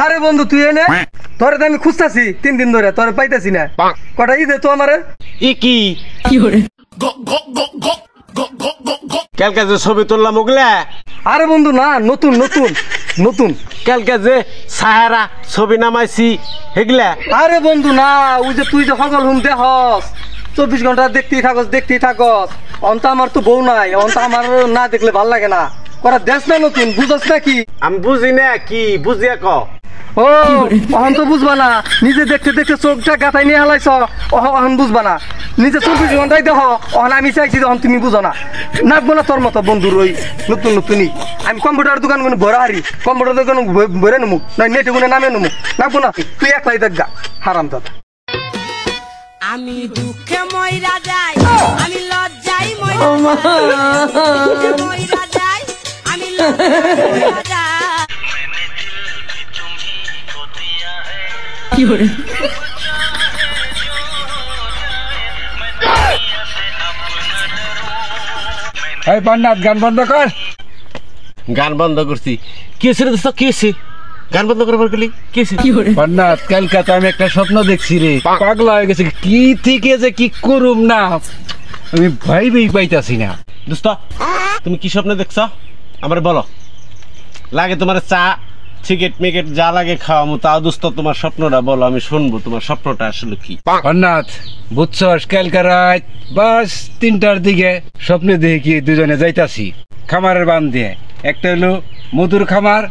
আরে বন্ধু তুই এনে তোরে তো আমি খুঁজতাছি 3 দিন ধরে তোরে পাইতাছি না কটা দে তো আমারে ই কি কালকে যে ছবি তুললাম ওগুলা আরে বন্ধু না নতুন নতুন নতুন কালকে যে সাহারা ছবি নামাইছি হেগলা আরে বন্ধু না ওই যে তুই যে সকল হুম দেহস 24 ঘন্টা দেখতেই থাকস অন্ত আমার তো বউ নাই অন্ত আমার না দেখলে ভাল লাগে না করা দেশ না নতুন বুঝস না কি আমি বুঝি না কি বুঝিয়া ক ও অহন তো বুঝবা না নিজে দেখতে দেখতে চোখটা গাতাই নিয়ে হালাইছ অহন বুঝবা না নিজে 24 ঘন্টায় দেহ অহন আমি চাইছি অহন তুমি বুঝো না নাকবো না তোর মতো বন্ধুর ওই নতুন নতুনই আমি কম্পিউটার দোকান কোনো ভরা হারি কম্পিউটার দোকান ভরে নেবো না নেটে কোনো নামে নেবো নাকবো না তুই একলাই দেখ গা হারাম দাদা আমি দুঃখে মইরা যাই আমি লজ্জায় মইরা যাই আমি লজ্জায় যাই কি হরে এই বন্নাত গান বন্ধ কর গান বন্ধ করছি কি হয়েছে দোস্ত কি হয়েছে গান বন্ধ করবার গেলি কি হয়েছে বন্নাত কলকাতা আমি একটা স্বপ্ন দেখছি রে পাগলা হয়ে গেছে কি থেকে যে কি করুম না আমি ভাইবেই পাইতাছি না দোস্ত তুমি কি স্বপ্ন দেখছ আমার বলো লাগে তোমার চা সিগারেট মিগেট যা লাগে খাওয়ামু তাও দোস্ত তোমার স্বপ্নটা বলো আমি শুনবো তোমার স্বপ্নটা আসলে কি বন্নাত বুঝছস কালকা রাত বাস 3টার দিকে স্বপ্নে দেখি কি দুজনে যাইতাছি খামারের বান দিয়ে একটা হলো মধুর খামার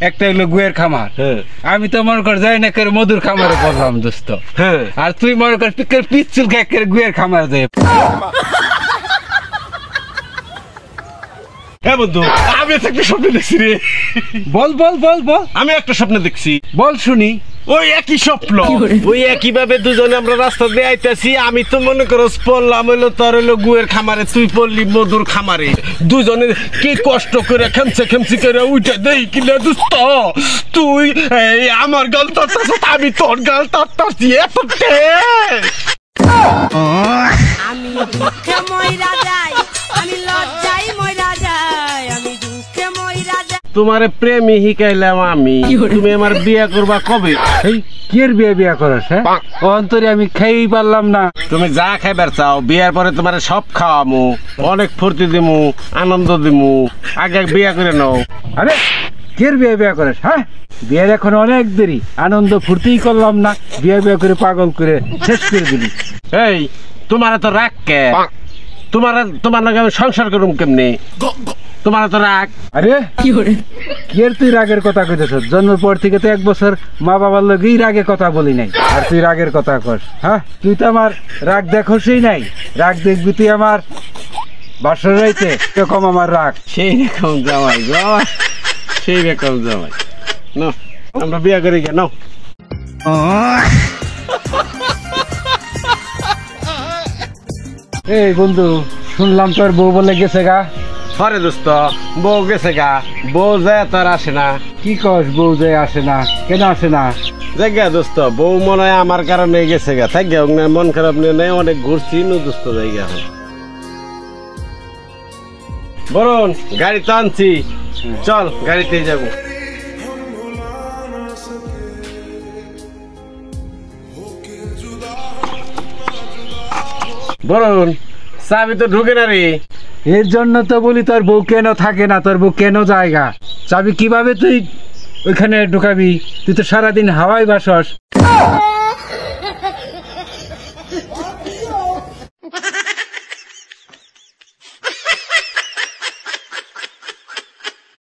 একটা হলো গুয়ের খামার আমি তো মনে কর যাই না করে মধুর খামারে পড়লাম দোস্ত আর তুই মনে কর পিচ্ছুল খেয়ে গুয়ের খামার যাই হ্যাঁ বন্ধু আমি একটা স্বপ্ন দেখছি রে বল বল বল বল আমি একটা স্বপ্ন দেখছি বল শুনি ওই একই স্বপ্ন ওই একই ভাবে দুজনে আমরা রাস্তা দিয়ে আইতাছি আমি তো মনে করো পড়লাম হইলো তোর হইলো গুয়ের খামারে তুই পড়লি মধুর খামারে দুজনে কি কষ্ট করে খেমচি করে উঠে দেই কিনা দোস্ত তুই আমার গাল তাড়তাছ আমি তোর গাল তাড়তাছি এত আমি দুঃখে মইরা যাই আমি লজ্জায় মইরা যাই আমি দুঃখে মইরা যাই তোমারে প্রেমী শিখাইলাম আমি তুমি আমার বিয়ে করবা কবে এই কির বিয়ে করস হ্যাঁ অন্তরে আমি খাইই পারলাম না তুমি যা খাইবার চাও বিয়ার পরে তোমার সব খাওয়ামু অনেক ফুর্তি দিমু আনন্দ দিমু আগে বিয়ে করে নাও আরে কির বিয়ে করস হ্যাঁ বিয়ের এখন অনেক দেরি আনন্দ ফুর্তিই করলাম না বিয়ে করে পাগল করে শেষ করে দিলি এই তোমার তো রাগ কে তোমার লগে আমি সংসার করুম কেমনে তোমার তো রাগ আরে কি তুই রাগের কথা কইতেছ জন্মের পর থেকে তো 1 বছর মা বাবার লগেই রাগের কথা বলি নাই আর তুই রাগের কথা কস হ্যাঁ তুই তো আমার রাগ দেখছই নাই রাগ দেখবি তুই আমার বাসর রাইতে এরকম আমার রাগ সেই রকম জামাই সেই রকম জামাই না আমরা বিয়ে করি কেন এই বন্ধু শুনলাম তোর বউ বলে গেছে গা হরে দোস্ত বউ গেছে গা বউ যায় তোর আসে না কি কস বউ যায় আসে না কেন আসে না জায়গা দোস্ত বউ মনে হয় আমার কারণে গেছে গা থাক গা মন খারাপ নিয়ে নেই অনেক ঘুরছি দোস্ত জায়গা বরুণ গাড়ি তো আনছি চল গাড়িতে যাবো বরুণ চাবি তো ঢুকে না রে এর জন্য তো বলি তোর বউ কেন থাকে না তোর বউ কেন জায়গা চাবি কিভাবে তুই ওইখানে ঢুকাবি তুই তো সারাদিন হাওয়ায় বাসস